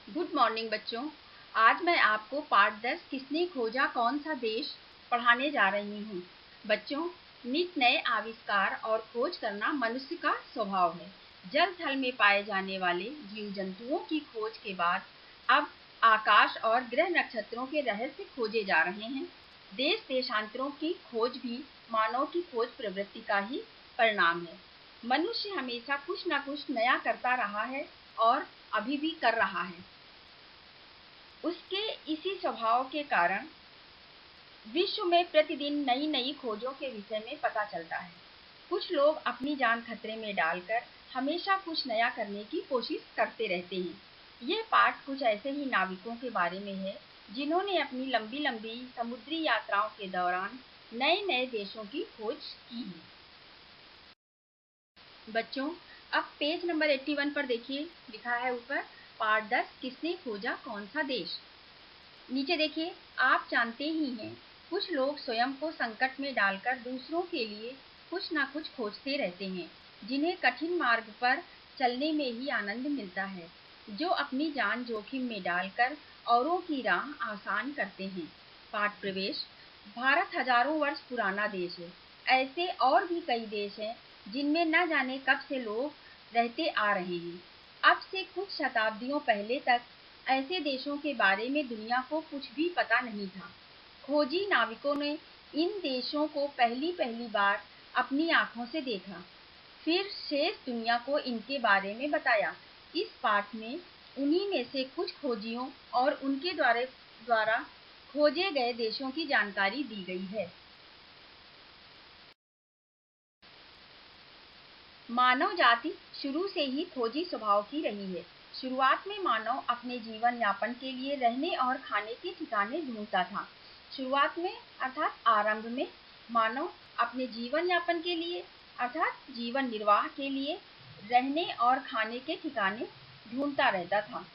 Good morning बच्चों। आज मैं आपको पाठ 10 किसने खोजा कौन सा देश पढ़ाने जा रही हूँ। बच्चों, नित नए आविष्कार और खोज करना मनुष्य का स्वभाव है। जल थल में पाए जाने वाले जीव जंतुओं की खोज के बाद अब आकाश और ग्रह नक्षत्रों के रहस्य खोजे जा रहे हैं। देश देशांतरों की खोज भी मानव की खोज प्रवृत्ति का ही परिणाम है। मनुष्य हमेशा कुछ न कुछ नया करता रहा है और अभी भी कर रहा है। उसके इसी स्वभाव के कारण विश्व में प्रतिदिन नई नई खोजों के विषय में पता चलता है। कुछ लोग अपनी जान खतरे में डालकर हमेशा कुछ नया करने की कोशिश करते रहते हैं। यह पाठ कुछ ऐसे ही नाविकों के बारे में है जिन्होंने अपनी लंबी लंबी समुद्री यात्राओं के दौरान नए नए देशों की खोज की है। बच्चों, अब पेज नंबर 81 पर देखिए, लिखा है ऊपर पाठ 10 किसने खोजा कौन सा देश। नीचे देखिए, आप जानते ही हैं कुछ लोग स्वयं को संकट में डालकर दूसरों के लिए कुछ ना कुछ खोजते रहते हैं, जिन्हें कठिन मार्ग पर चलने में ही आनंद मिलता है, जो अपनी जान जोखिम में डालकर औरों की राह आसान करते हैं। पाठ प्रवेश। भारत हजारों वर्ष पुराना देश है। ऐसे और भी कई देश हैं जिनमें न जाने कब से लोग रहते आ रहे हैं। अब से कुछ शताब्दियों पहले तक ऐसे देशों के बारे में दुनिया को कुछ भी पता नहीं था। खोजी नाविकों ने इन देशों को पहली पहली बार अपनी आंखों से देखा, फिर शेष दुनिया को इनके बारे में बताया। इस पाठ में उन्हीं में से कुछ खोजियों और उनके द्वारा खोजे गए देशों की जानकारी दी गई है। मानव जाति शुरू से ही खोजी स्वभाव की रही है। शुरुआत में मानव अपने जीवन यापन के लिए रहने और खाने के ठिकाने ढूंढता था। शुरुआत में अर्थात आरंभ में मानव अपने जीवन यापन के लिए अर्थात जीवन निर्वाह के लिए रहने और खाने के ठिकाने ढूंढता रहता था।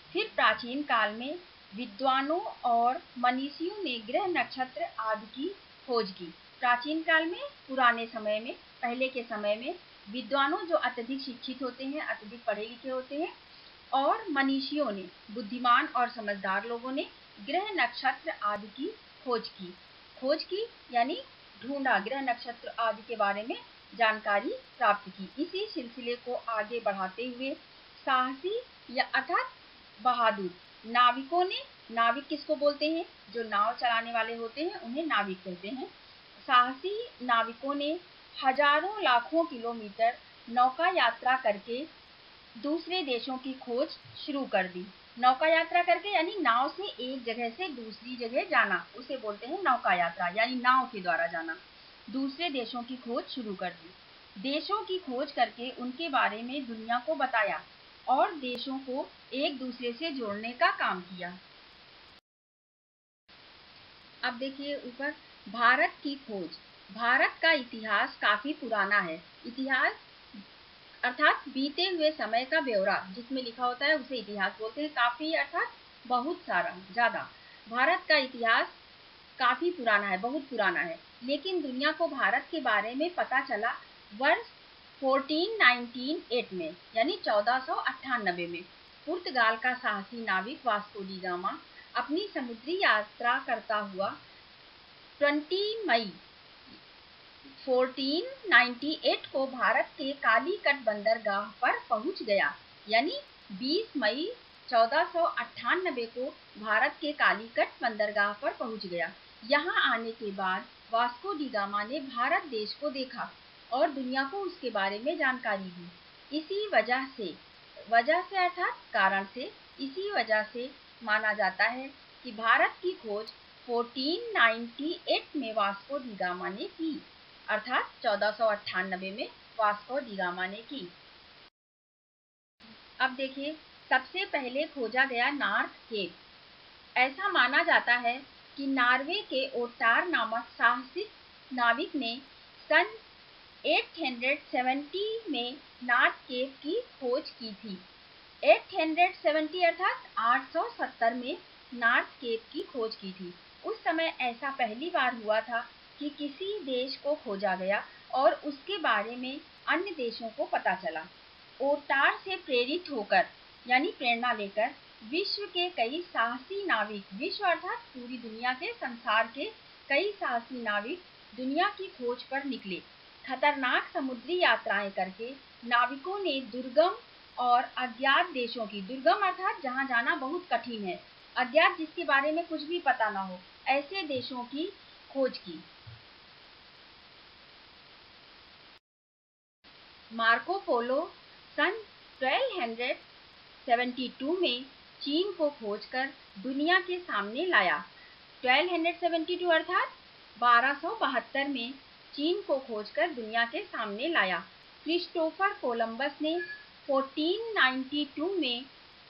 फिर प्राचीन काल में विद्वानों और मनीषियों ने ग्रह नक्षत्र आदि की खोज की। प्राचीन काल में, पुराने समय में, पहले के समय में विद्वानों जो अत्यधिक शिक्षित होते हैं, अत्यधिक पढ़े लिखे होते हैं, और मनीषियों ने, बुद्धिमान और समझदार लोगों ने ग्रह नक्षत्र आदि की खोज की यानी ढूंढा, ग्रह नक्षत्र आदि के बारे में जानकारी प्राप्त की। इसी सिलसिले को आगे बढ़ाते हुए साहसी या अर्थात बहादुर नाविकों ने, नाविक किसको बोलते हैं, जो नाव चलाने वाले होते हैं उन्हें नाविक कहते हैं। साहसी नाविकों ने हजारों लाखों किलोमीटर नौका यात्रा करके दूसरे देशों की खोज शुरू कर दी। नौका यात्रा करके यानी नाव से एक जगह से दूसरी जगह जाना, उसे बोलते हैं नौका यात्रा, यानी नाव के द्वारा जाना। दूसरे देशों की खोज शुरू कर दी। देशों की खोज करके उनके बारे में दुनिया को बताया और देशों को एक दूसरे से जोड़ने का काम किया। अब देखिए ऊपर भारत की खोज। भारत का इतिहास काफी पुराना है। इतिहास अर्थात बीते हुए समय का ब्यौरा जिसमें लिखा होता है उसे इतिहास बोलते हैं। काफी अर्थात बहुत सारा, ज्यादा। भारत का इतिहास काफी पुराना है, बहुत पुराना है। लेकिन दुनिया को भारत के बारे में पता चला वर्ष 1498 में, यानी 1498 में। पुर्तगाल का साहसी नाविक वास्को डी गामा अपनी समुद्री यात्रा करता हुआ 20 मई 1498 को भारत के कालीकट बंदरगाह पर पहुंच गया, यानी 20 मई 1498 को भारत के कालीकट बंदरगाह पर पहुंच गया। यहां आने के बाद वास्को डी गामा ने भारत देश को देखा और दुनिया को उसके बारे में जानकारी दी। इसी वजह से अर्थात कारण से, इसी वजह से माना जाता है कि भारत की खोज 1498 में वास्को डी गामा ने की, अर्थात 1498 में वास्को डी गामा ने की। अब देखिए, सबसे पहले खोजा गया नॉर्थ केप। ऐसा माना जाता है कि नार्वे के ओटार नामक साहसिक नाविक ने सन 870 में नॉर्थ केप की खोज की थी। 870 अर्थात 870 में नॉर्थ केप की खोज की थी। उस समय ऐसा पहली बार हुआ था कि किसी देश को खोजा गया और उसके बारे में अन्य देशों को पता चला। ओटार से प्रेरित होकर यानी प्रेरणा लेकर विश्व के कई साहसी नाविक, विश्व अर्थात पूरी दुनिया के, संसार के कई साहसी नाविक दुनिया की खोज पर निकले। खतरनाक समुद्री यात्राएं करके नाविकों ने दुर्गम और अज्ञात देशों की, दुर्गम अर्थात जहां जाना बहुत कठिन है, अज्ञात जिसके बारे में कुछ भी पता ना हो, ऐसे देशों की खोज की। मार्को पोलो सन 1272 में चीन को खोजकर दुनिया के सामने लाया। 1272 अर्थात 1272 में चीन को खोजकर दुनिया के सामने लाया। क्रिस्टोफर कोलंबस ने 1492 में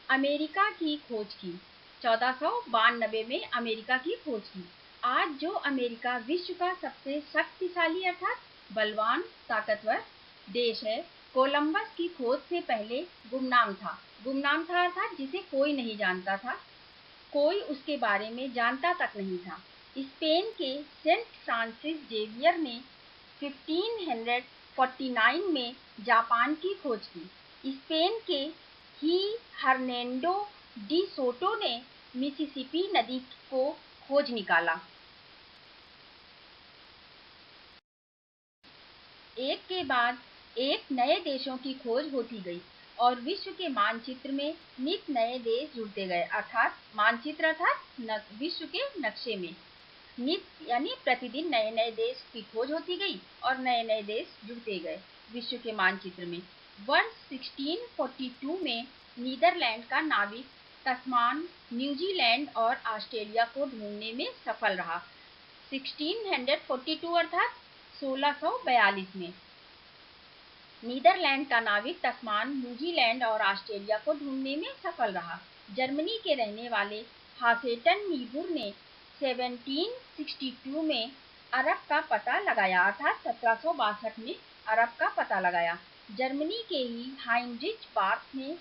अमेरिका की खोज की। 1492 में अमेरिका की खोज की। आज जो अमेरिका विश्व का सबसे शक्तिशाली अर्थात बलवान, ताकतवर देश है, कोलंबस की खोज से पहले गुमनाम था। गुमनाम था अर्थात जिसे कोई नहीं जानता था, कोई उसके बारे में जानता तक नहीं था। स्पेन के सेंट फ्रांसिस जेवियर ने 1549 में जापान की खोज की। स्पेन के ही हर्नेंडो डी सोटो ने मिसिसिपी नदी को खोज निकाला। एक के बाद एक नए देशों की खोज होती गई और विश्व के मानचित्र में नित नए देश जुड़ते गए, अर्थात मानचित्र अर्थात विश्व के नक्शे में नित यानी प्रतिदिन नए नए देश की खोज होती गई और नए नए देश जुड़ते गए विश्व के मानचित्र में। वर्ष 1642 में नीदरलैंड का नाविक तस्मान न्यूजीलैंड और ऑस्ट्रेलिया को ढूंढने में सफल रहा। 1642 अर्थात 1642 में नीदरलैंड का नाविक तस्मान न्यूजीलैंड और ऑस्ट्रेलिया को ढूंढने में सफल रहा। जर्मनी के रहने वाले हासेटन नीबुर ने 1762 में अरब का पता लगाया, अर्थात 1762 में अरब का पता लगाया। जर्मनी के ही हाइनरिच बार्थ ने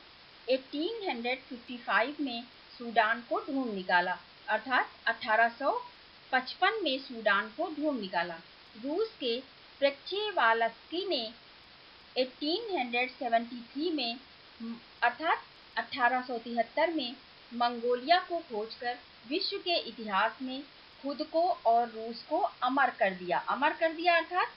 1855 में सूडान को ढूंढ निकाला, अर्थात 1855 में सूडान को ढूंढ निकाला। रूस के प्रेचेवाल्स्की ने 1873 में अर्थात 1873 में मंगोलिया को खोजकर विश्व के इतिहास में खुद को और रूस को अमर कर दिया। अमर कर दिया अर्थात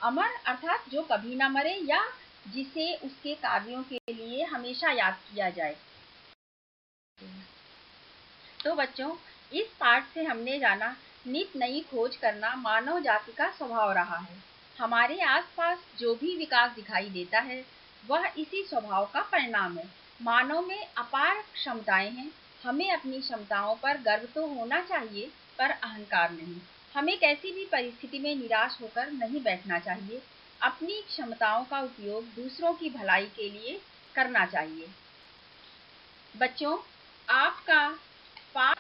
अमर अर्थात जो कभी ना मरे या जिसे उसके कार्यों के लिए हमेशा याद किया जाए। तो बच्चों, इस पाठ से हमने जाना नित नई खोज करना मानव जाति का स्वभाव रहा है। हमारे आसपास जो भी विकास दिखाई देता है वह इसी स्वभाव का परिणाम है। मानव में अपार क्षमताएं हैं। हमें अपनी क्षमताओं पर गर्व तो होना चाहिए, पर अहंकार नहीं। हमें कैसी भी परिस्थिति में निराश होकर नहीं बैठना चाहिए। अपनी क्षमताओं का उपयोग दूसरों की भलाई के लिए करना चाहिए। बच्चों, आपका पाठ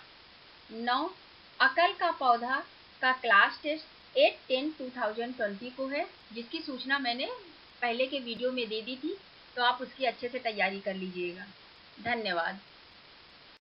9 अकल का पौधा का क्लास टेस्ट 8-10-2020 को है, जिसकी सूचना मैंने पहले के वीडियो में दे दी थी, तो आप उसकी अच्छे से तैयारी कर लीजिएगा। धन्यवाद।